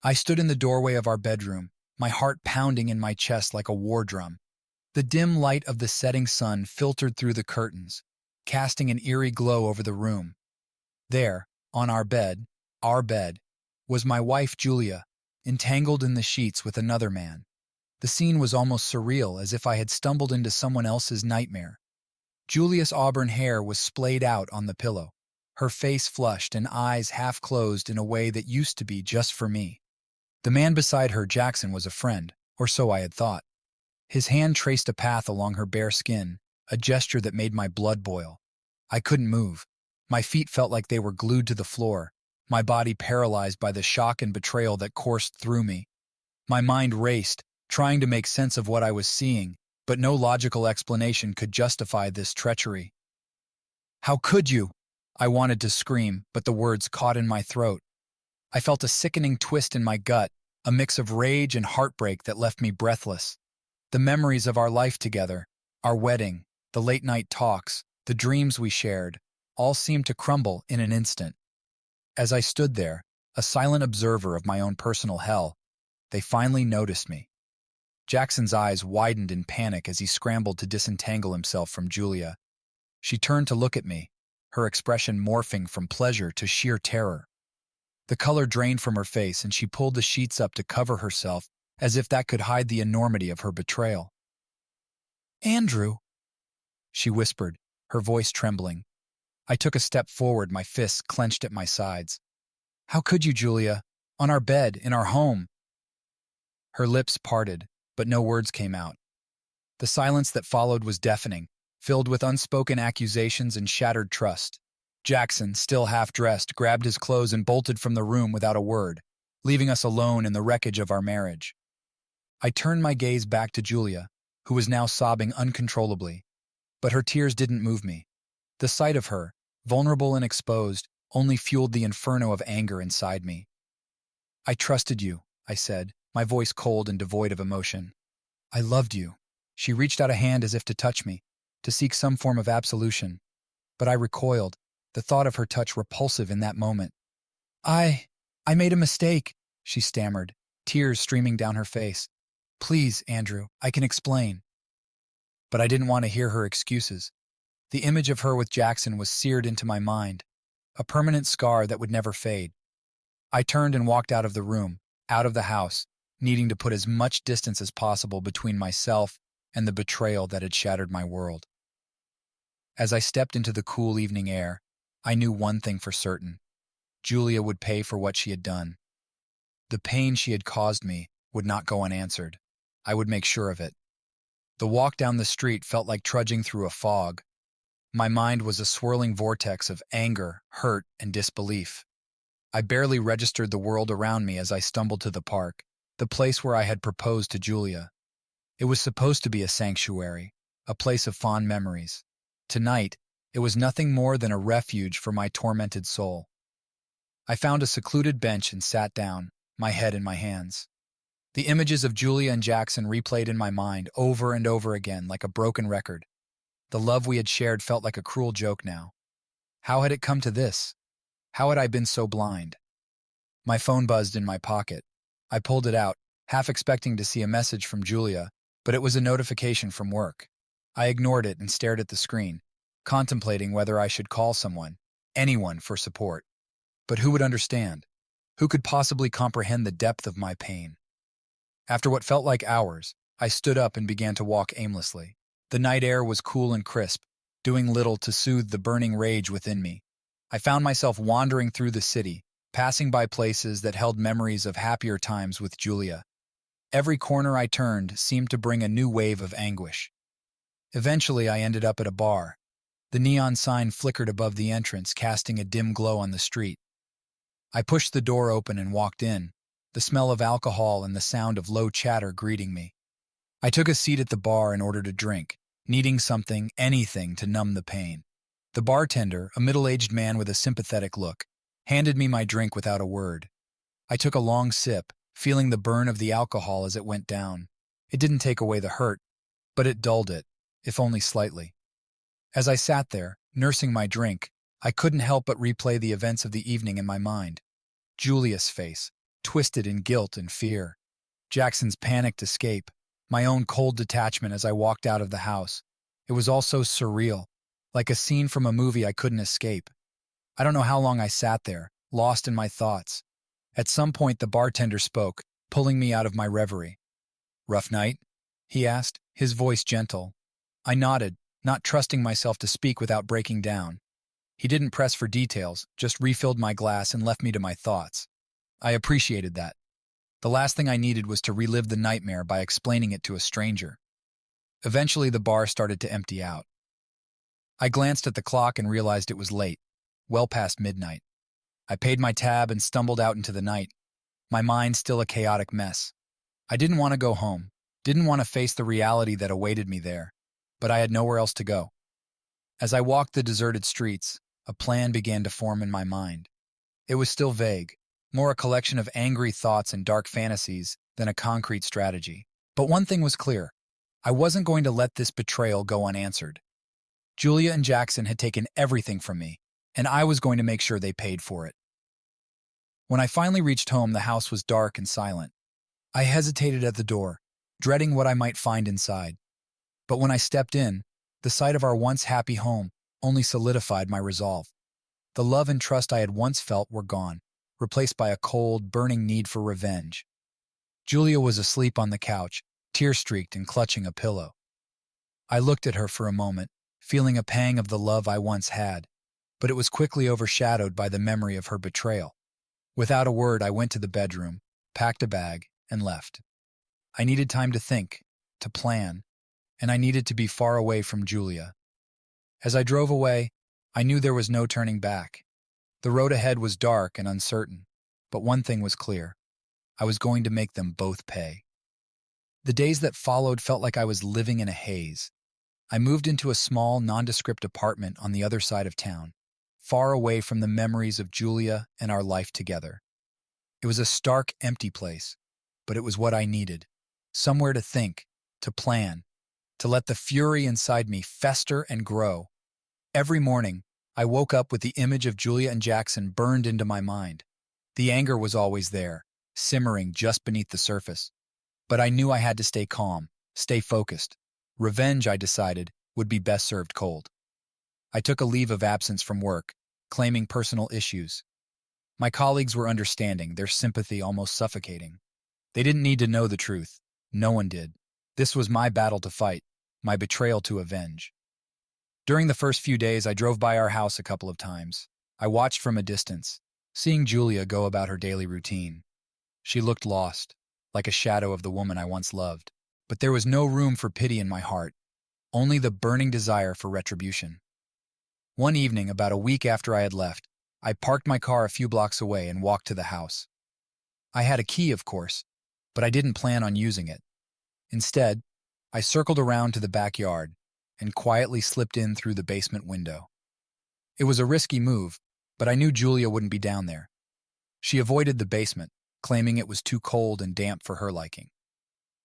I stood in the doorway of our bedroom, my heart pounding in my chest like a war drum. The dim light of the setting sun filtered through the curtains, casting an eerie glow over the room. There, on our bed, was my wife Julia, entangled in the sheets with another man. The scene was almost surreal, as if I had stumbled into someone else's nightmare. Julia's auburn hair was splayed out on the pillow, her face flushed and eyes half closed in a way that used to be just for me. The man beside her, Jackson, was a friend, or so I had thought. His hand traced a path along her bare skin, a gesture that made my blood boil. I couldn't move. My feet felt like they were glued to the floor, my body paralyzed by the shock and betrayal that coursed through me. My mind raced, trying to make sense of what I was seeing, but no logical explanation could justify this treachery. "How could you?" I wanted to scream, but the words caught in my throat. I felt a sickening twist in my gut, a mix of rage and heartbreak that left me breathless. The memories of our life together, our wedding, the late-night talks, the dreams we shared, all seemed to crumble in an instant. As I stood there, a silent observer of my own personal hell, they finally noticed me. Jackson's eyes widened in panic as he scrambled to disentangle himself from Julia. She turned to look at me, her expression morphing from pleasure to sheer terror. The color drained from her face, and she pulled the sheets up to cover herself, as if that could hide the enormity of her betrayal. "Andrew," she whispered, her voice trembling. I took a step forward, my fists clenched at my sides. "How could you, Julia? On our bed, in our home." Her lips parted, but no words came out. The silence that followed was deafening, filled with unspoken accusations and shattered trust. Jackson, still half-dressed, grabbed his clothes and bolted from the room without a word, leaving us alone in the wreckage of our marriage. I turned my gaze back to Julia, who was now sobbing uncontrollably, but her tears didn't move me. The sight of her, vulnerable and exposed, only fueled the inferno of anger inside me. "I trusted you," I said, my voice cold and devoid of emotion. "I loved you." She reached out a hand as if to touch me, to seek some form of absolution, but I recoiled, the thought of her touch repulsive in that moment. I made a mistake," she stammered, tears streaming down her face. "Please, Andrew, I can explain." But I didn't want to hear her excuses. The image of her with Jackson was seared into my mind, a permanent scar that would never fade. I turned and walked out of the room, out of the house, needing to put as much distance as possible between myself and the betrayal that had shattered my world. As I stepped into the cool evening air, I knew one thing for certain. Julia would pay for what she had done. The pain she had caused me would not go unanswered. I would make sure of it. The walk down the street felt like trudging through a fog. My mind was a swirling vortex of anger, hurt, and disbelief. I barely registered the world around me as I stumbled to the park, the place where I had proposed to Julia. It was supposed to be a sanctuary, a place of fond memories. Tonight, it was nothing more than a refuge for my tormented soul. I found a secluded bench and sat down, my head in my hands. The images of Julia and Jackson replayed in my mind over and over again like a broken record. The love we had shared felt like a cruel joke now. How had it come to this? How had I been so blind? My phone buzzed in my pocket. I pulled it out, half expecting to see a message from Julia, but it was a notification from work. I ignored it and stared at the screen, contemplating whether I should call someone, anyone, for support. But who would understand? Who could possibly comprehend the depth of my pain? After what felt like hours, I stood up and began to walk aimlessly. The night air was cool and crisp, doing little to soothe the burning rage within me. I found myself wandering through the city, passing by places that held memories of happier times with Julia. Every corner I turned seemed to bring a new wave of anguish. Eventually, I ended up at a bar. The neon sign flickered above the entrance, casting a dim glow on the street. I pushed the door open and walked in, the smell of alcohol and the sound of low chatter greeting me. I took a seat at the bar and ordered a drink, needing something, anything, to numb the pain. The bartender, a middle-aged man with a sympathetic look, handed me my drink without a word. I took a long sip, feeling the burn of the alcohol as it went down. It didn't take away the hurt, but it dulled it, if only slightly. As I sat there, nursing my drink, I couldn't help but replay the events of the evening in my mind. Julia's face, twisted in guilt and fear. Jackson's panicked escape, my own cold detachment as I walked out of the house. It was all so surreal, like a scene from a movie I couldn't escape. I don't know how long I sat there, lost in my thoughts. At some point, the bartender spoke, pulling me out of my reverie. "Rough night?" he asked, his voice gentle. I nodded, not trusting myself to speak without breaking down. He didn't press for details, just refilled my glass and left me to my thoughts. I appreciated that. The last thing I needed was to relive the nightmare by explaining it to a stranger. Eventually, the bar started to empty out. I glanced at the clock and realized it was late, well past midnight. I paid my tab and stumbled out into the night, my mind still a chaotic mess. I didn't want to go home, didn't want to face the reality that awaited me there, but I had nowhere else to go. As I walked the deserted streets, a plan began to form in my mind. It was still vague, more a collection of angry thoughts and dark fantasies than a concrete strategy. But one thing was clear. I wasn't going to let this betrayal go unanswered. Julia and Jackson had taken everything from me, and I was going to make sure they paid for it. When I finally reached home, the house was dark and silent. I hesitated at the door, dreading what I might find inside. But when I stepped in, the sight of our once happy home only solidified my resolve. The love and trust I had once felt were gone, replaced by a cold, burning need for revenge. Julia was asleep on the couch, tear-streaked and clutching a pillow. I looked at her for a moment, feeling a pang of the love I once had, but it was quickly overshadowed by the memory of her betrayal. Without a word, I went to the bedroom, packed a bag, and left. I needed time to think, to plan, and I needed to be far away from Julia. As I drove away, I knew there was no turning back. The road ahead was dark and uncertain, but one thing was clear. I was going to make them both pay. The days that followed felt like I was living in a haze. I moved into a small, nondescript apartment on the other side of town, far away from the memories of Julia and our life together. It was a stark, empty place, but it was what I needed. Somewhere to think, to plan, to let the fury inside me fester and grow. Every morning, I woke up with the image of Julia and Jackson burned into my mind. The anger was always there, simmering just beneath the surface. But I knew I had to stay calm, stay focused. Revenge, I decided, would be best served cold. I took a leave of absence from work, claiming personal issues. My colleagues were understanding, their sympathy almost suffocating. They didn't need to know the truth. No one did. This was my battle to fight, my betrayal to avenge. During the first few days, I drove by our house a couple of times. I watched from a distance, seeing Julia go about her daily routine. She looked lost, like a shadow of the woman I once loved. But there was no room for pity in my heart, only the burning desire for retribution. One evening, about a week after I had left, I parked my car a few blocks away and walked to the house. I had a key, of course, but I didn't plan on using it. Instead, I circled around to the backyard and quietly slipped in through the basement window. It was a risky move, but I knew Julia wouldn't be down there. She avoided the basement, claiming it was too cold and damp for her liking.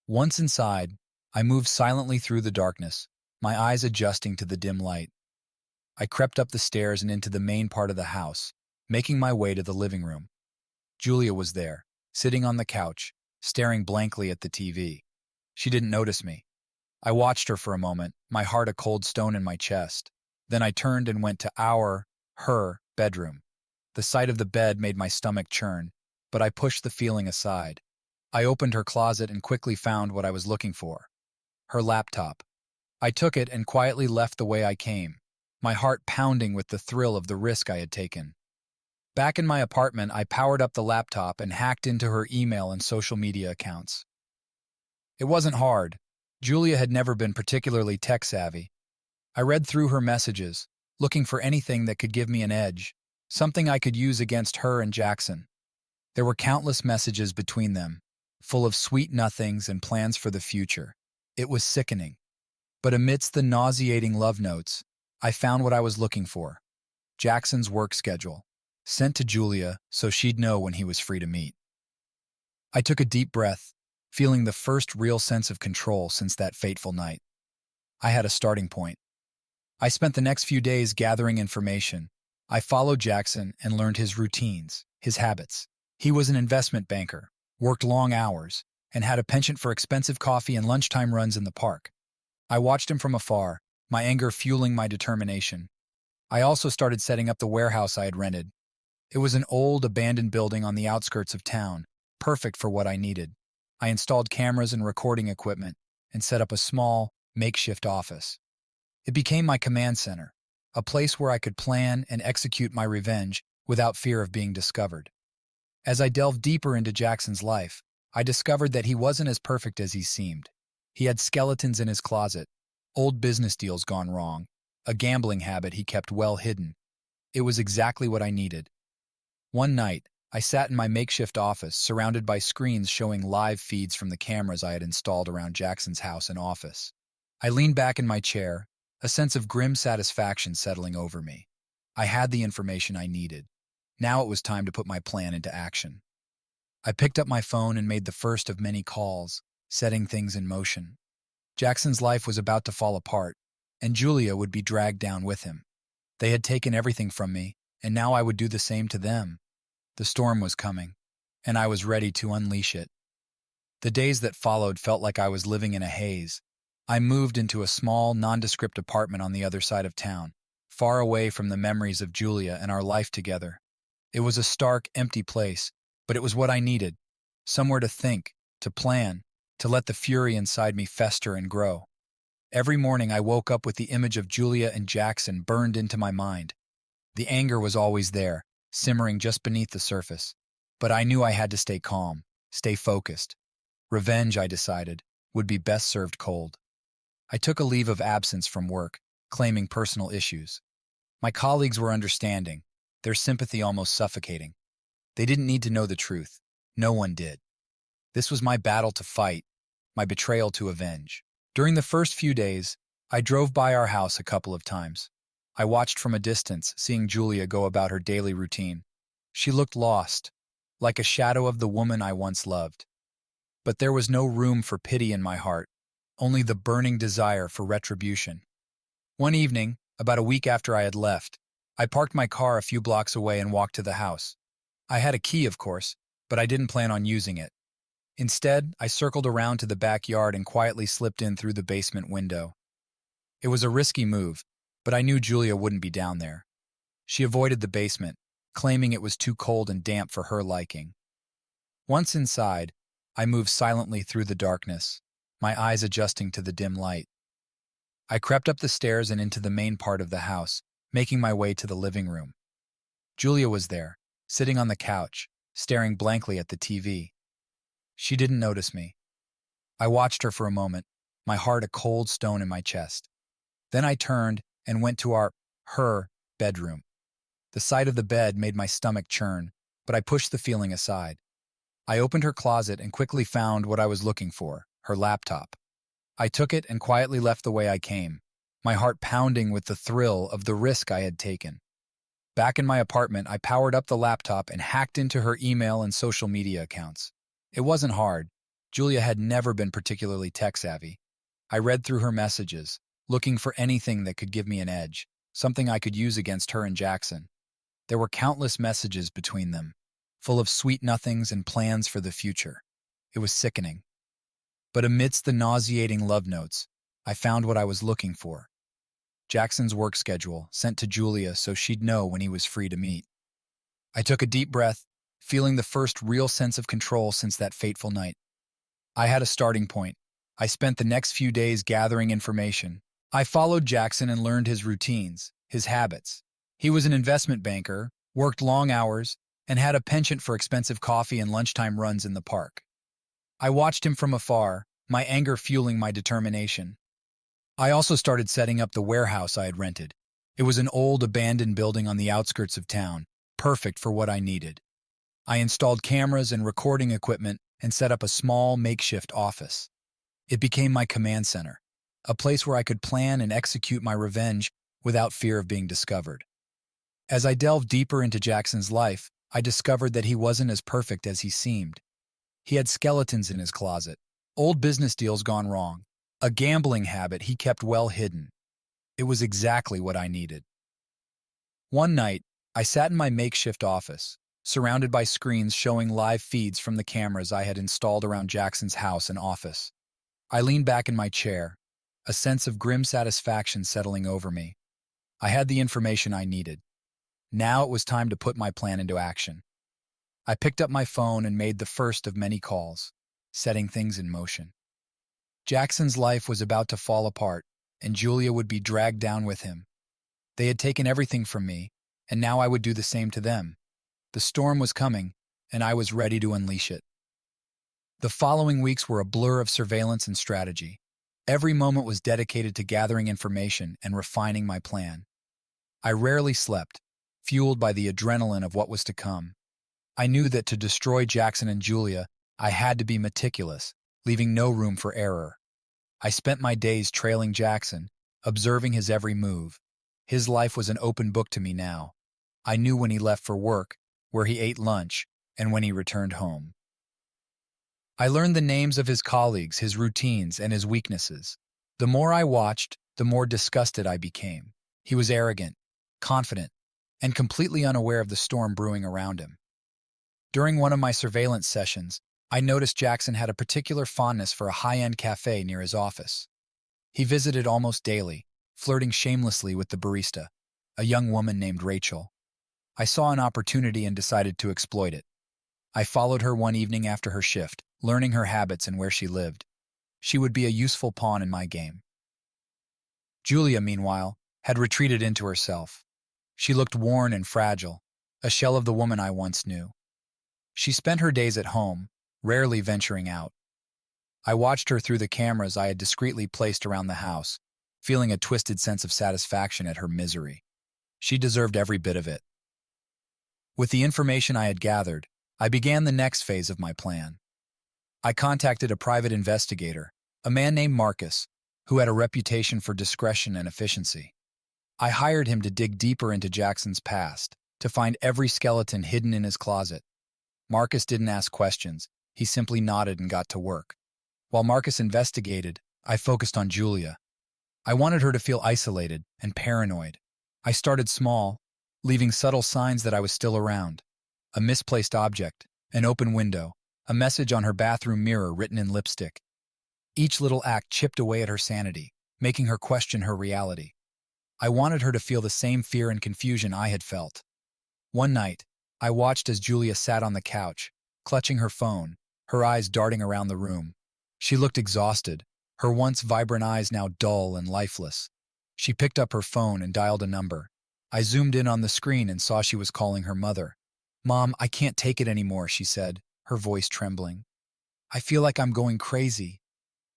Once inside, I moved silently through the darkness, my eyes adjusting to the dim light. I crept up the stairs and into the main part of the house, making my way to the living room. Julia was there, sitting on the couch, staring blankly at the TV. She didn't notice me. I watched her for a moment, my heart a cold stone in my chest. Then I turned and went to her bedroom. The sight of the bed made my stomach churn, but I pushed the feeling aside. I opened her closet and quickly found what I was looking for. Her laptop. I took it and quietly left the way I came, my heart pounding with the thrill of the risk I had taken. Back in my apartment, I powered up the laptop and hacked into her email and social media accounts. It wasn't hard. Julia had never been particularly tech-savvy. I read through her messages, looking for anything that could give me an edge, something I could use against her and Jackson. There were countless messages between them, full of sweet nothings and plans for the future. It was sickening. But amidst the nauseating love notes, I found what I was looking for: Jackson's work schedule, sent to Julia so she'd know when he was free to meet. I took a deep breath, feeling the first real sense of control since that fateful night. I had a starting point. I spent the next few days gathering information. I followed Jackson and learned his routines, his habits. He was an investment banker, worked long hours, and had a penchant for expensive coffee and lunchtime runs in the park. I watched him from afar, my anger fueling my determination. I also started setting up the warehouse I had rented. It was an old, abandoned building on the outskirts of town, perfect for what I needed. I installed cameras and recording equipment and set up a small, makeshift office. It became my command center, a place where I could plan and execute my revenge without fear of being discovered. As I delved deeper into Jackson's life, I discovered that he wasn't as perfect as he seemed. He had skeletons in his closet, old business deals gone wrong, a gambling habit he kept well hidden. It was exactly what I needed. One night, I sat in my makeshift office, surrounded by screens showing live feeds from the cameras I had installed around Jackson's house and office. I leaned back in my chair, a sense of grim satisfaction settling over me. I had the information I needed. Now it was time to put my plan into action. I picked up my phone and made the first of many calls, setting things in motion. Jackson's life was about to fall apart, and Julia would be dragged down with him. They had taken everything from me, and now I would do the same to them. The storm was coming, and I was ready to unleash it. The days that followed felt like I was living in a haze. I moved into a small, nondescript apartment on the other side of town, far away from the memories of Julia and our life together. It was a stark, empty place, but it was what I needed. Somewhere to think, to plan, to let the fury inside me fester and grow. Every morning I woke up with the image of Julia and Jackson burned into my mind. The anger was always there, simmering just beneath the surface. But I knew I had to stay calm, stay focused. Revenge, I decided, would be best served cold. I took a leave of absence from work, claiming personal issues. My colleagues were understanding, their sympathy almost suffocating. They didn't need to know the truth. No one did. This was my battle to fight, my betrayal to avenge. During the first few days, I drove by our house a couple of times. I watched from a distance, seeing Julia go about her daily routine. She looked lost, like a shadow of the woman I once loved. But there was no room for pity in my heart, only the burning desire for retribution. One evening, about a week after I had left, I parked my car a few blocks away and walked to the house. I had a key, of course, but I didn't plan on using it. Instead, I circled around to the backyard and quietly slipped in through the basement window. It was a risky move, but I knew Julia wouldn't be down there. She avoided the basement, claiming it was too cold and damp for her liking. Once inside, I moved silently through the darkness, my eyes adjusting to the dim light. I crept up the stairs and into the main part of the house, making my way to the living room. Julia was there, sitting on the couch, staring blankly at the TV. She didn't notice me. I watched her for a moment, my heart a cold stone in my chest. Then I turned and went to her bedroom. The sight of the bed made my stomach churn, but I pushed the feeling aside. I opened her closet and quickly found what I was looking for, her laptop. I took it and quietly left the way I came, my heart pounding with the thrill of the risk I had taken. Back in my apartment, I powered up the laptop and hacked into her email and social media accounts. It wasn't hard. Julia had never been particularly tech-savvy. I read through her messages, looking for anything that could give me an edge, something I could use against her and Jackson. There were countless messages between them, full of sweet nothings and plans for the future. It was sickening. But amidst the nauseating love notes, I found what I was looking for. Jackson's work schedule, sent to Julia so she'd know when he was free to meet. I took a deep breath, feeling the first real sense of control since that fateful night. I had a starting point. I spent the next few days gathering information. I followed Jackson and learned his routines, his habits. He was an investment banker, worked long hours, and had a penchant for expensive coffee and lunchtime runs in the park. I watched him from afar, my anger fueling my determination. I also started setting up the warehouse I had rented. It was an old, abandoned building on the outskirts of town, perfect for what I needed. I installed cameras and recording equipment and set up a small, makeshift office. It became my command center, a place where I could plan and execute my revenge without fear of being discovered. As I delved deeper into Jackson's life, I discovered that he wasn't as perfect as he seemed. He had skeletons in his closet, old business deals gone wrong, a gambling habit he kept well hidden. It was exactly what I needed. One night, I sat in my makeshift office, surrounded by screens showing live feeds from the cameras I had installed around Jackson's house and office. I leaned back in my chair, a sense of grim satisfaction settling over me. I had the information I needed. Now it was time to put my plan into action. I picked up my phone and made the first of many calls, setting things in motion. Jackson's life was about to fall apart, and Julia would be dragged down with him. They had taken everything from me, and now I would do the same to them. The storm was coming, and I was ready to unleash it. The following weeks were a blur of surveillance and strategy. Every moment was dedicated to gathering information and refining my plan. I rarely slept, fueled by the adrenaline of what was to come. I knew that to destroy Jackson and Julia, I had to be meticulous, leaving no room for error. I spent my days trailing Jackson, observing his every move. His life was an open book to me now. I knew when he left for work, where he ate lunch, and when he returned home. I learned the names of his colleagues, his routines, and his weaknesses. The more I watched, the more disgusted I became. He was arrogant, confident, and completely unaware of the storm brewing around him. During one of my surveillance sessions, I noticed Jackson had a particular fondness for a high-end cafe near his office. He visited almost daily, flirting shamelessly with the barista, a young woman named Rachel. I saw an opportunity and decided to exploit it. I followed her one evening after her shift, learning her habits and where she lived. She would be a useful pawn in my game. Julia, meanwhile, had retreated into herself. She looked worn and fragile, a shell of the woman I once knew. She spent her days at home, rarely venturing out. I watched her through the cameras I had discreetly placed around the house, feeling a twisted sense of satisfaction at her misery. She deserved every bit of it. With the information I had gathered, I began the next phase of my plan. I contacted a private investigator, a man named Marcus, who had a reputation for discretion and efficiency. I hired him to dig deeper into Jackson's past, to find every skeleton hidden in his closet. Marcus didn't ask questions, he simply nodded and got to work. While Marcus investigated, I focused on Julia. I wanted her to feel isolated and paranoid. I started small, leaving subtle signs that I was still around. A misplaced object, an open window, a message on her bathroom mirror written in lipstick. Each little act chipped away at her sanity, making her question her reality. I wanted her to feel the same fear and confusion I had felt. One night, I watched as Julia sat on the couch, clutching her phone, her eyes darting around the room. She looked exhausted, her once vibrant eyes now dull and lifeless. She picked up her phone and dialed a number. I zoomed in on the screen and saw she was calling her mother. "Mom, I can't take it anymore," she said, her voice trembling. "I feel like I'm going crazy.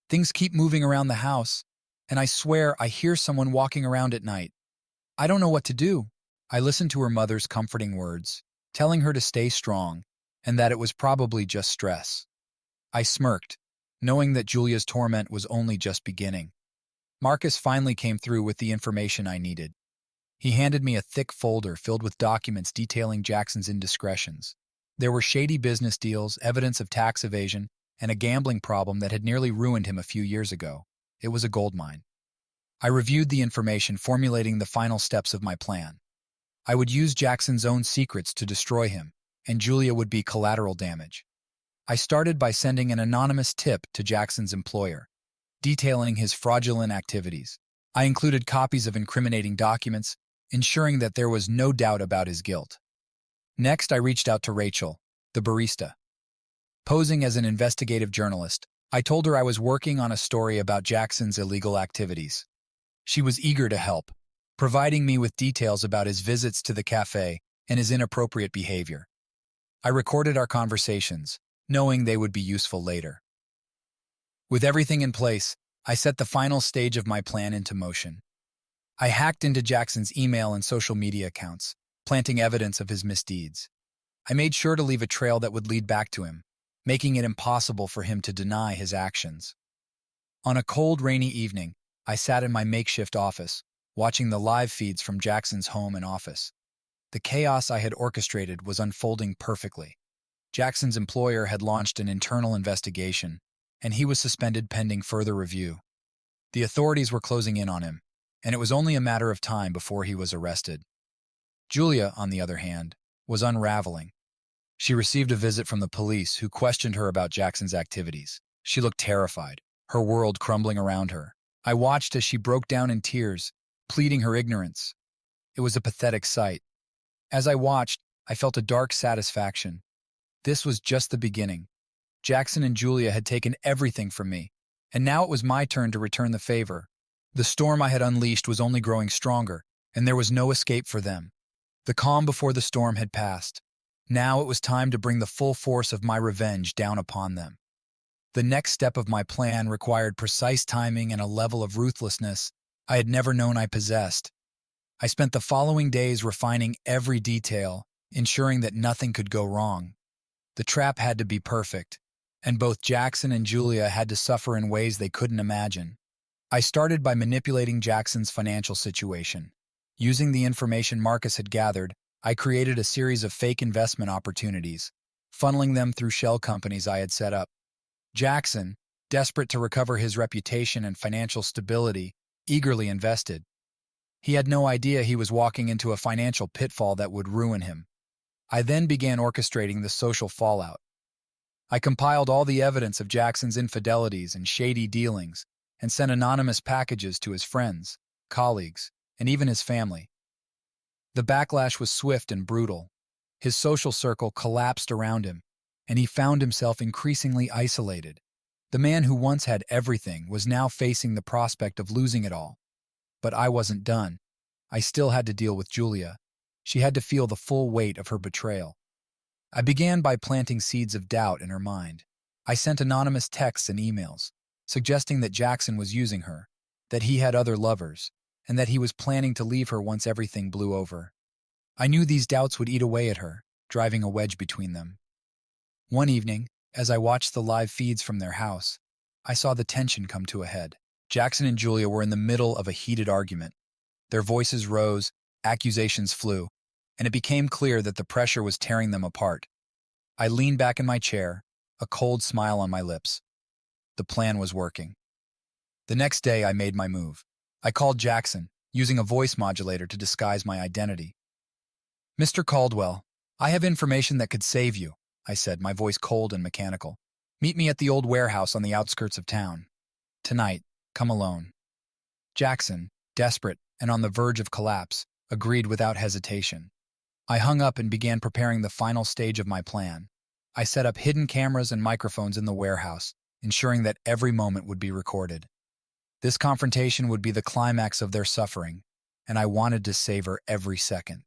Things keep moving around the house, and I swear I hear someone walking around at night. I don't know what to do." I listened to her mother's comforting words, telling her to stay strong and that it was probably just stress. I smirked, knowing that Julia's torment was only just beginning. Marcus finally came through with the information I needed. He handed me a thick folder filled with documents detailing Jackson's indiscretions. There were shady business deals, evidence of tax evasion, and a gambling problem that had nearly ruined him a few years ago. It was a goldmine. I reviewed the information, formulating the final steps of my plan. I would use Jackson's own secrets to destroy him, and Julia would be collateral damage. I started by sending an anonymous tip to Jackson's employer, detailing his fraudulent activities. I included copies of incriminating documents, ensuring that there was no doubt about his guilt. Next, I reached out to Rachel, the barista. Posing as an investigative journalist, I told her I was working on a story about Jackson's illegal activities. She was eager to help, providing me with details about his visits to the cafe and his inappropriate behavior. I recorded our conversations, knowing they would be useful later. With everything in place, I set the final stage of my plan into motion. I hacked into Jackson's email and social media accounts, planting evidence of his misdeeds. I made sure to leave a trail that would lead back to him, making it impossible for him to deny his actions. On a cold, rainy evening, I sat in my makeshift office, watching the live feeds from Jackson's home and office. The chaos I had orchestrated was unfolding perfectly. Jackson's employer had launched an internal investigation, and he was suspended pending further review. The authorities were closing in on him, and it was only a matter of time before he was arrested. Julia, on the other hand, was unraveling. She received a visit from the police, who questioned her about Jackson's activities. She looked terrified, her world crumbling around her. I watched as she broke down in tears, pleading her ignorance. It was a pathetic sight. As I watched, I felt a dark satisfaction. This was just the beginning. Jackson and Julia had taken everything from me, and now it was my turn to return the favor. The storm I had unleashed was only growing stronger, and there was no escape for them. The calm before the storm had passed. Now it was time to bring the full force of my revenge down upon them. The next step of my plan required precise timing and a level of ruthlessness I had never known I possessed. I spent the following days refining every detail, ensuring that nothing could go wrong. The trap had to be perfect, and both Jackson and Julia had to suffer in ways they couldn't imagine. I started by manipulating Jackson's financial situation. Using the information Marcus had gathered, I created a series of fake investment opportunities, funneling them through shell companies I had set up. Jackson, desperate to recover his reputation and financial stability, eagerly invested. He had no idea he was walking into a financial pitfall that would ruin him. I then began orchestrating the social fallout. I compiled all the evidence of Jackson's infidelities and shady dealings and sent anonymous packages to his friends, colleagues, and even his family. The backlash was swift and brutal. His social circle collapsed around him, and he found himself increasingly isolated. The man who once had everything was now facing the prospect of losing it all. But I wasn't done. I still had to deal with Julia. She had to feel the full weight of her betrayal. I began by planting seeds of doubt in her mind. I sent anonymous texts and emails, suggesting that Jackson was using her, that he had other lovers, and that he was planning to leave her once everything blew over. I knew these doubts would eat away at her, driving a wedge between them. One evening, as I watched the live feeds from their house, I saw the tension come to a head. Jackson and Julia were in the middle of a heated argument. Their voices rose, accusations flew, and it became clear that the pressure was tearing them apart. I leaned back in my chair, a cold smile on my lips. The plan was working. The next day, I made my move. I called Jackson, using a voice modulator to disguise my identity. "Mr. Caldwell, I have information that could save you," I said, my voice cold and mechanical. "Meet me at the old warehouse on the outskirts of town. Tonight, come alone." Jackson, desperate and on the verge of collapse, agreed without hesitation. I hung up and began preparing the final stage of my plan. I set up hidden cameras and microphones in the warehouse, ensuring that every moment would be recorded. This confrontation would be the climax of their suffering, and I wanted to savor every second.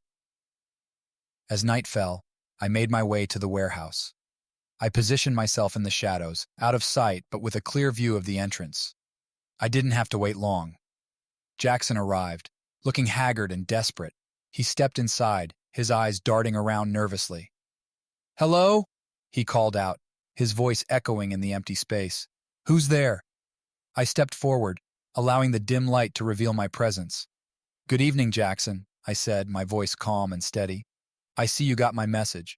As night fell, I made my way to the warehouse. I positioned myself in the shadows, out of sight but with a clear view of the entrance. I didn't have to wait long. Jackson arrived, looking haggard and desperate. He stepped inside, his eyes darting around nervously. "Hello?" he called out, his voice echoing in the empty space. "Who's there?" I stepped forward, allowing the dim light to reveal my presence. "Good evening, Jackson," I said, my voice calm and steady. "I see you got my message."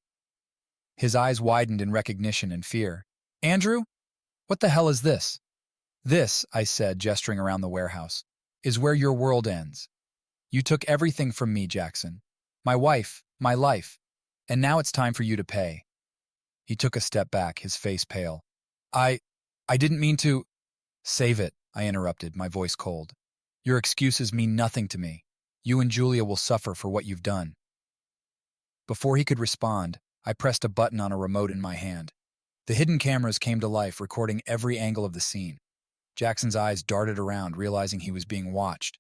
His eyes widened in recognition and fear. "Andrew? What the hell is this?" "This," I said, gesturing around the warehouse, "is where your world ends. You took everything from me, Jackson. My wife, my life, and now it's time for you to pay." He took a step back, his face pale. I didn't mean to—" "Save it," I interrupted, my voice cold. "Your excuses mean nothing to me. You and Julia will suffer for what you've done." Before he could respond, I pressed a button on a remote in my hand. The hidden cameras came to life, recording every angle of the scene. Jackson's eyes darted around, realizing he was being watched.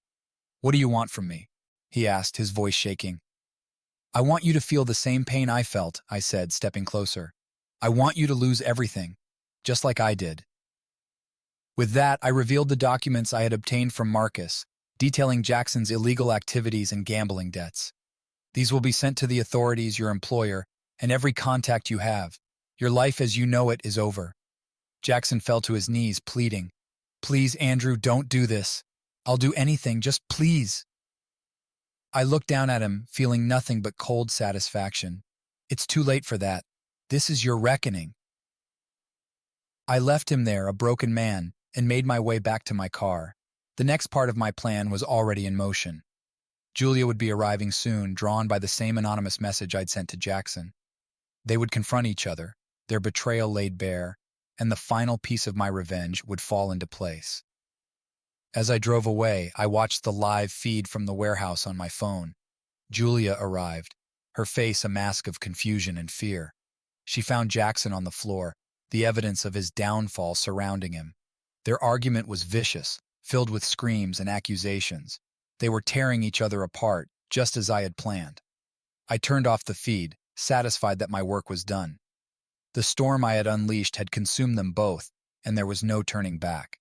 "What do you want from me?" he asked, his voice shaking. "I want you to feel the same pain I felt," I said, stepping closer. "I want you to lose everything, just like I did." With that, I revealed the documents I had obtained from Marcus, detailing Jackson's illegal activities and gambling debts. "These will be sent to the authorities, your employer, and every contact you have. Your life as you know it is over." Jackson fell to his knees, pleading, "Please, Andrew, don't do this. I'll do anything, just please." I looked down at him, feeling nothing but cold satisfaction. "It's too late for that. This is your reckoning." I left him there, a broken man, and made my way back to my car. The next part of my plan was already in motion. Julia would be arriving soon, drawn by the same anonymous message I'd sent to Jackson. They would confront each other, their betrayal laid bare, and the final piece of my revenge would fall into place. As I drove away, I watched the live feed from the warehouse on my phone. Julia arrived, her face a mask of confusion and fear. She found Jackson on the floor, the evidence of his downfall surrounding him. Their argument was vicious, filled with screams and accusations. They were tearing each other apart, just as I had planned. I turned off the feed, satisfied that my work was done. The storm I had unleashed had consumed them both, and there was no turning back.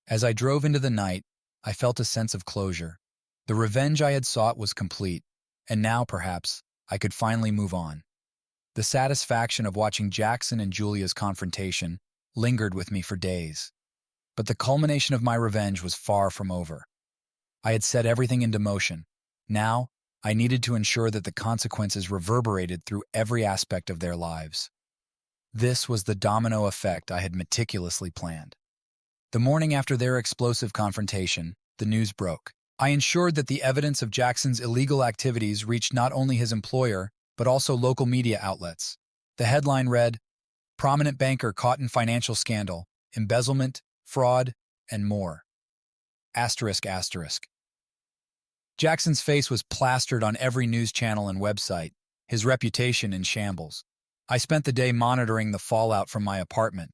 As I drove into the night, I felt a sense of closure. The revenge I had sought was complete, and now, perhaps, I could finally move on. The satisfaction of watching Jackson and Julia's confrontation lingered with me for days. But the culmination of my revenge was far from over. I had set everything into motion. Now, I needed to ensure that the consequences reverberated through every aspect of their lives. This was the domino effect I had meticulously planned. The morning after their explosive confrontation, the news broke. I ensured that the evidence of Jackson's illegal activities reached not only his employer, but also local media outlets. The headline read, "Prominent banker caught in financial scandal, embezzlement, fraud, and more." Asterisk, asterisk. Jackson's face was plastered on every news channel and website, his reputation in shambles. I spent the day monitoring the fallout from my apartment.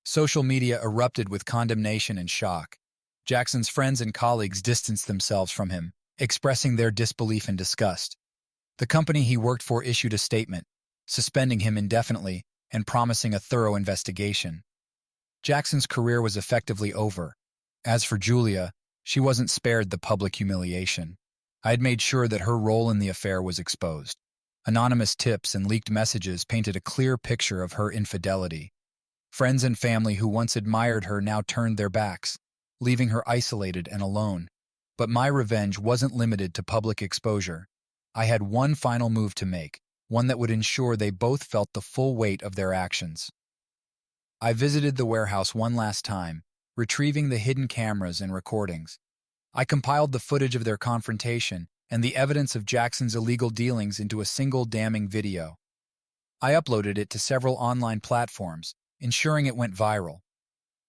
Social media erupted with condemnation and shock. Jackson's friends and colleagues distanced themselves from him, expressing their disbelief and disgust. The company he worked for issued a statement, suspending him indefinitely and promising a thorough investigation. Jackson's career was effectively over. As for Julia, she wasn't spared the public humiliation. I had made sure that her role in the affair was exposed. Anonymous tips and leaked messages painted a clear picture of her infidelity. Friends and family who once admired her now turned their backs, leaving her isolated and alone. But my revenge wasn't limited to public exposure. I had one final move to make, one that would ensure they both felt the full weight of their actions. I visited the warehouse one last time, retrieving the hidden cameras and recordings. I compiled the footage of their confrontation and the evidence of Jackson's illegal dealings into a single damning video. I uploaded it to several online platforms, ensuring it went viral.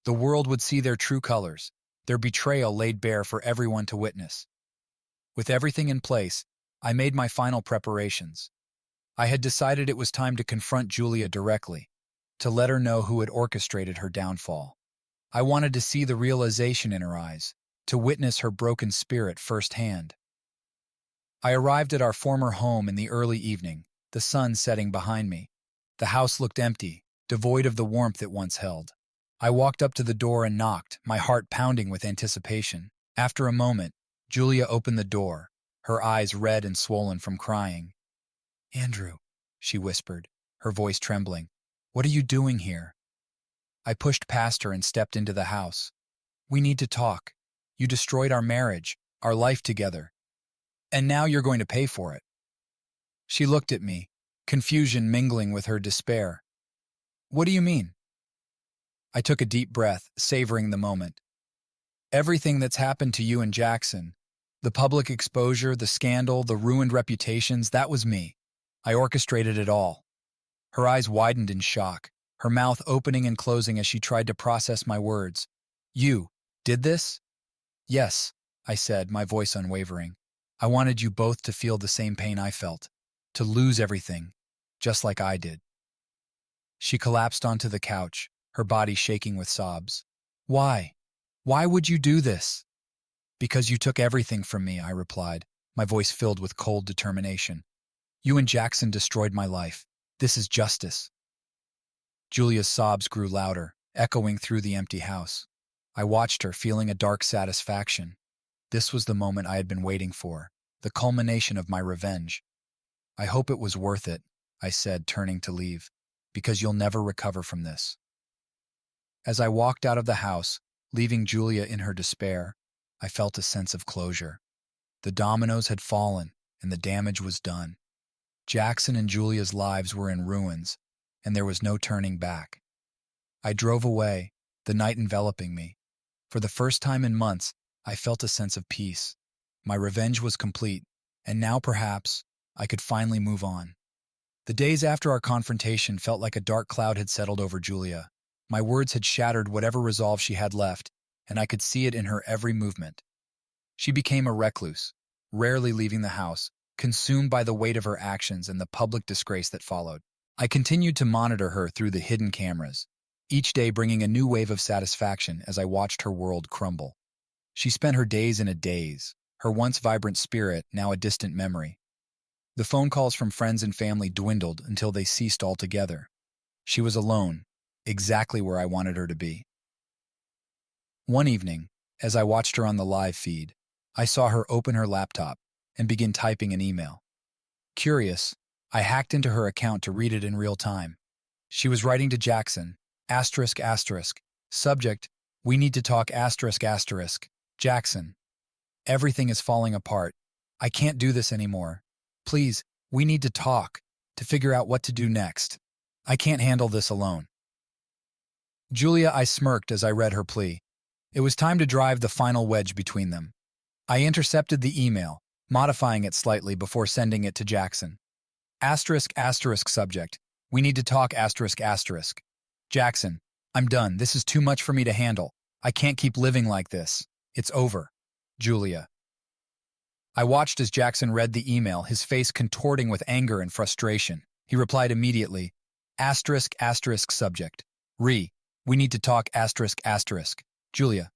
The world would see their true colors, their betrayal laid bare for everyone to witness. With everything in place, I made my final preparations. I had decided it was time to confront Julia directly, to let her know who had orchestrated her downfall. I wanted to see the realization in her eyes, to witness her broken spirit firsthand. I arrived at our former home in the early evening, the sun setting behind me. The house looked empty, devoid of the warmth it once held. I walked up to the door and knocked, my heart pounding with anticipation. After a moment, Julia opened the door, her eyes red and swollen from crying. "Andrew," she whispered, her voice trembling, "what are you doing here?" I pushed past her and stepped into the house. "We need to talk. You destroyed our marriage, our life together. And now you're going to pay for it." She looked at me, confusion mingling with her despair. "What do you mean?" I took a deep breath, savoring the moment. "Everything that's happened to you and Jackson, the public exposure, the scandal, the ruined reputations, that was me. I orchestrated it all." Her eyes widened in shock, her mouth opening and closing as she tried to process my words. "You did this?" "Yes," I said, my voice unwavering. "I wanted you both to feel the same pain I felt, to lose everything, just like I did." She collapsed onto the couch, her body shaking with sobs. "Why? Why would you do this?" "Because you took everything from me," I replied, my voice filled with cold determination. "You and Jackson destroyed my life. This is justice." Julia's sobs grew louder, echoing through the empty house. I watched her, feeling a dark satisfaction. This was the moment I had been waiting for, the culmination of my revenge. "I hope it was worth it," I said, turning to leave, "because you'll never recover from this." As I walked out of the house, leaving Julia in her despair, I felt a sense of closure. The dominoes had fallen, and the damage was done. Jackson and Julia's lives were in ruins, and there was no turning back. I drove away, the night enveloping me. For the first time in months, I felt a sense of peace. My revenge was complete, and now perhaps I could finally move on. The days after our confrontation felt like a dark cloud had settled over Julia. My words had shattered whatever resolve she had left, and I could see it in her every movement. She became a recluse, rarely leaving the house, consumed by the weight of her actions and the public disgrace that followed. I continued to monitor her through the hidden cameras, each day bringing a new wave of satisfaction as I watched her world crumble. She spent her days in a daze, her once vibrant spirit now a distant memory. The phone calls from friends and family dwindled until they ceased altogether. She was alone, exactly where I wanted her to be. One evening, as I watched her on the live feed, I saw her open her laptop and begin typing an email. Curious, I hacked into her account to read it in real time. She was writing to Jackson, ***, subject, we need to talk ***, Jackson. Everything is falling apart. I can't do this anymore. Please, we need to talk, to figure out what to do next. I can't handle this alone. Julia, I smirked as I read her plea. It was time to drive the final wedge between them. I intercepted the email, modifying it slightly before sending it to Jackson. ***, subject, we need to talk ***. Jackson, I'm done. This is too much for me to handle. I can't keep living like this. It's over. Julia. I watched as Jackson read the email, his face contorting with anger and frustration. He replied immediately, ***, subject. We need to talk ***. Julia,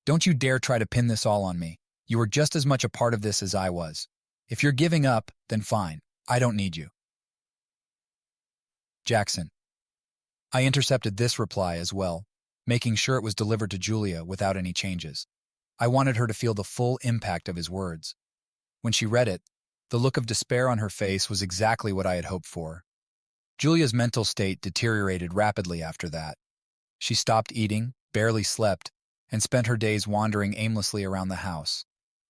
don't you dare try to pin this all on me. You are just as much a part of this as I was. If you're giving up, then fine. I don't need you. Jackson. I intercepted this reply as well, making sure it was delivered to Julia without any changes. I wanted her to feel the full impact of his words. When she read it, the look of despair on her face was exactly what I had hoped for. Julia's mental state deteriorated rapidly after that. She stopped eating, barely slept, and spent her days wandering aimlessly around the house.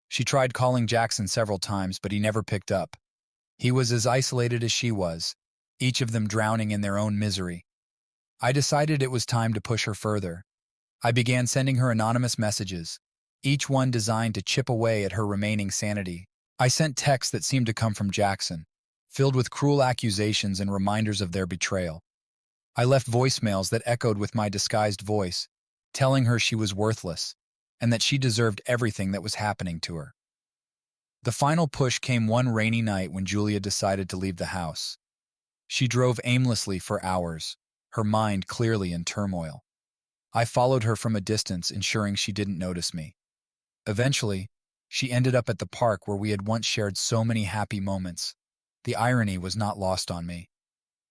She tried calling Jackson several times, but he never picked up. He was as isolated as she was, each of them drowning in their own misery. I decided it was time to push her further. I began sending her anonymous messages, each one designed to chip away at her remaining sanity. I sent texts that seemed to come from Jackson, filled with cruel accusations and reminders of their betrayal. I left voicemails that echoed with my disguised voice, telling her she was worthless and that she deserved everything that was happening to her. The final push came one rainy night when Julia decided to leave the house. She drove aimlessly for hours, her mind clearly in turmoil. I followed her from a distance, ensuring she didn't notice me. Eventually, she ended up at the park where we had once shared so many happy moments. The irony was not lost on me.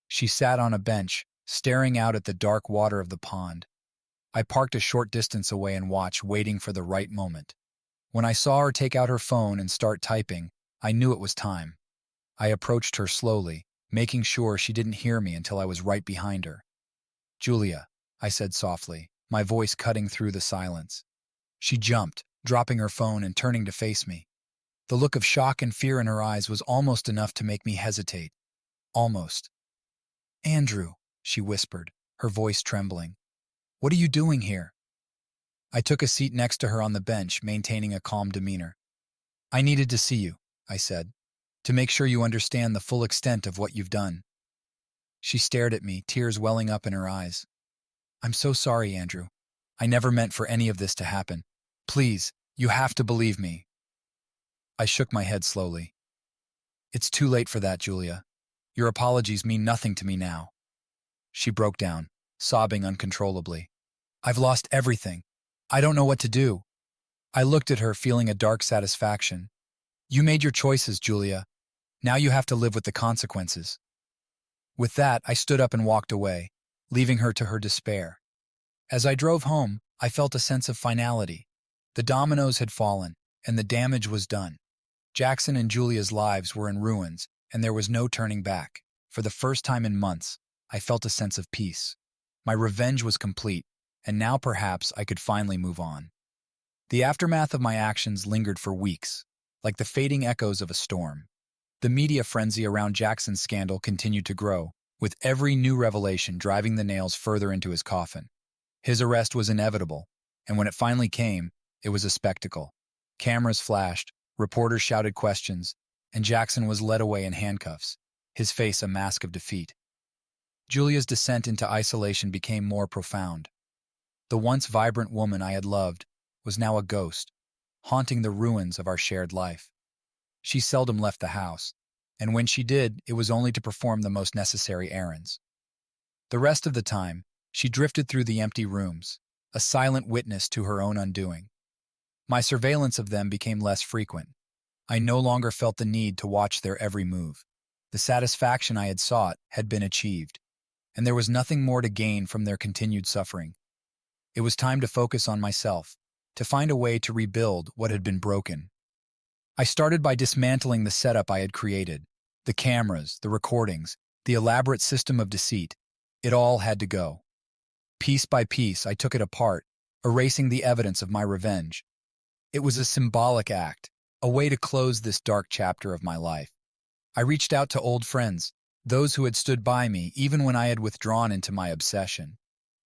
She sat on a bench, staring out at the dark water of the pond. I parked a short distance away and watched, waiting for the right moment. When I saw her take out her phone and start typing, I knew it was time. I approached her slowly, making sure she didn't hear me until I was right behind her. "Julia," I said softly, my voice cutting through the silence. She jumped, dropping her phone and turning to face me. The look of shock and fear in her eyes was almost enough to make me hesitate. Almost. "Andrew," she whispered, her voice trembling. "What are you doing here?" I took a seat next to her on the bench, maintaining a calm demeanor. "I needed to see you," I said, "to make sure you understand the full extent of what you've done." She stared at me, tears welling up in her eyes. "I'm so sorry, Andrew. I never meant for any of this to happen. Please, you have to believe me." I shook my head slowly. "It's too late for that, Julia. Your apologies mean nothing to me now." She broke down, sobbing uncontrollably. "I've lost everything. I don't know what to do." I looked at her, feeling a dark satisfaction. "You made your choices, Julia. Now you have to live with the consequences." With that, I stood up and walked away, leaving her to her despair. As I drove home, I felt a sense of finality. The dominoes had fallen, and the damage was done. Jackson and Julia's lives were in ruins, and there was no turning back. For the first time in months, I felt a sense of peace. My revenge was complete, and now perhaps I could finally move on. The aftermath of my actions lingered for weeks, like the fading echoes of a storm. The media frenzy around Jackson's scandal continued to grow, with every new revelation driving the nails further into his coffin. His arrest was inevitable, and when it finally came, it was a spectacle. Cameras flashed, reporters shouted questions, and Jackson was led away in handcuffs, his face a mask of defeat. Julia's descent into isolation became more profound. The once vibrant woman I had loved was now a ghost, haunting the ruins of our shared life. She seldom left the house, and when she did, it was only to perform the most necessary errands. The rest of the time, she drifted through the empty rooms, a silent witness to her own undoing. My surveillance of them became less frequent. I no longer felt the need to watch their every move. The satisfaction I had sought had been achieved, and there was nothing more to gain from their continued suffering. It was time to focus on myself, to find a way to rebuild what had been broken. I started by dismantling the setup I had created. The cameras, the recordings, the elaborate system of deceit. It all had to go. Piece by piece, I took it apart, erasing the evidence of my revenge. It was a symbolic act, a way to close this dark chapter of my life. I reached out to old friends, those who had stood by me even when I had withdrawn into my obsession.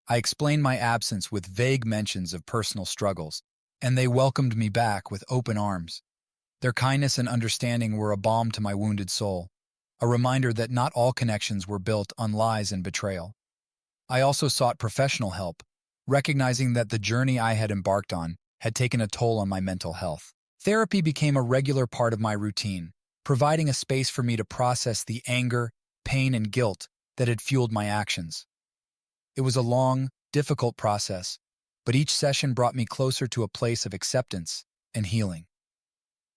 I explained my absence with vague mentions of personal struggles, and they welcomed me back with open arms. Their kindness and understanding were a balm to my wounded soul, a reminder that not all connections were built on lies and betrayal. I also sought professional help, recognizing that the journey I had embarked on had taken a toll on my mental health. Therapy became a regular part of my routine, providing a space for me to process the anger, pain, and guilt that had fueled my actions. It was a long, difficult process, but each session brought me closer to a place of acceptance and healing.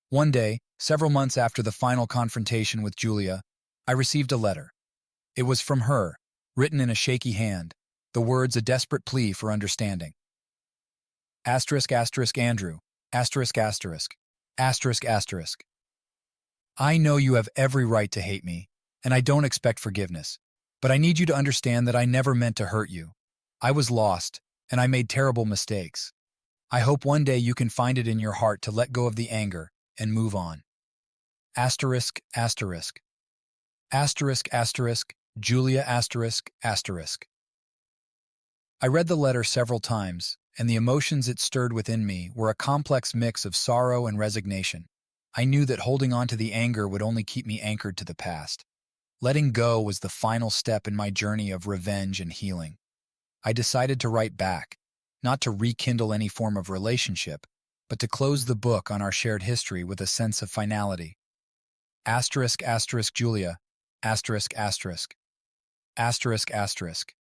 One day, several months after the final confrontation with Julia, I received a letter. It was from her, written in a shaky hand, the words a desperate plea for understanding. Asterisk, asterisk, Andrew, asterisk, asterisk, asterisk, asterisk. I know you have every right to hate me, and I don't expect forgiveness, but I need you to understand that I never meant to hurt you. I was lost, and I made terrible mistakes. I hope one day you can find it in your heart to let go of the anger and move on. Asterisk, asterisk. Asterisk, asterisk, Julia, asterisk, asterisk. I read the letter several times, and the emotions it stirred within me were a complex mix of sorrow and resignation. I knew that holding on to the anger would only keep me anchored to the past. Letting go was the final step in my journey of revenge and healing. I decided to write back, not to rekindle any form of relationship, but to close the book on our shared history with a sense of finality. Asterisk, asterisk, Julia, asterisk, asterisk. Asterisk, asterisk.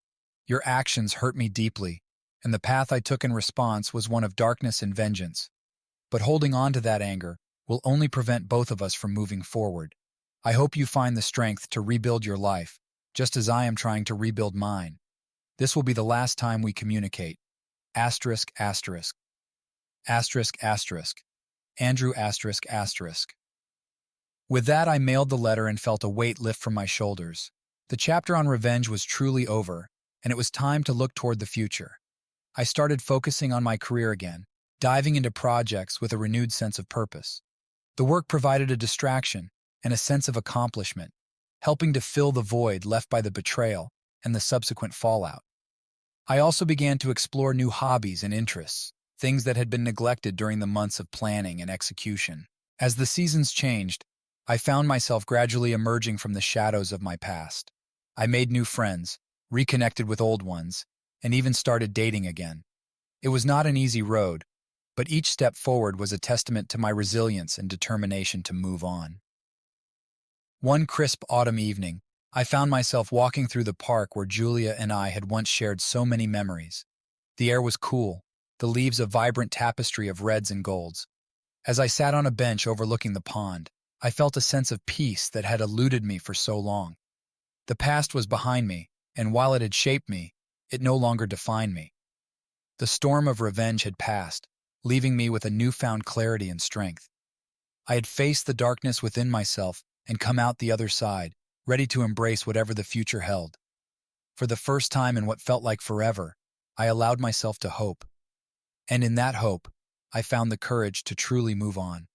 Your actions hurt me deeply, and the path I took in response was one of darkness and vengeance. But holding on to that anger will only prevent both of us from moving forward. I hope you find the strength to rebuild your life, just as I am trying to rebuild mine. This will be the last time we communicate. Asterisk, asterisk. Asterisk, asterisk. Andrew, asterisk, asterisk. With that, I mailed the letter and felt a weight lift from my shoulders. The chapter on revenge was truly over, and it was time to look toward the future. I started focusing on my career again, diving into projects with a renewed sense of purpose. The work provided a distraction and a sense of accomplishment, helping to fill the void left by the betrayal and the subsequent fallout. I also began to explore new hobbies and interests, things that had been neglected during the months of planning and execution. As the seasons changed, I found myself gradually emerging from the shadows of my past. I made new friends, reconnected with old ones, and even started dating again. It was not an easy road, but each step forward was a testament to my resilience and determination to move on. One crisp autumn evening, I found myself walking through the park where Julia and I had once shared so many memories. The air was cool, the leaves a vibrant tapestry of reds and golds. As I sat on a bench overlooking the pond, I felt a sense of peace that had eluded me for so long. The past was behind me, and while it had shaped me, it no longer defined me. The storm of revenge had passed, leaving me with a newfound clarity and strength. I had faced the darkness within myself and come out the other side, ready to embrace whatever the future held. For the first time in what felt like forever, I allowed myself to hope. And in that hope, I found the courage to truly move on.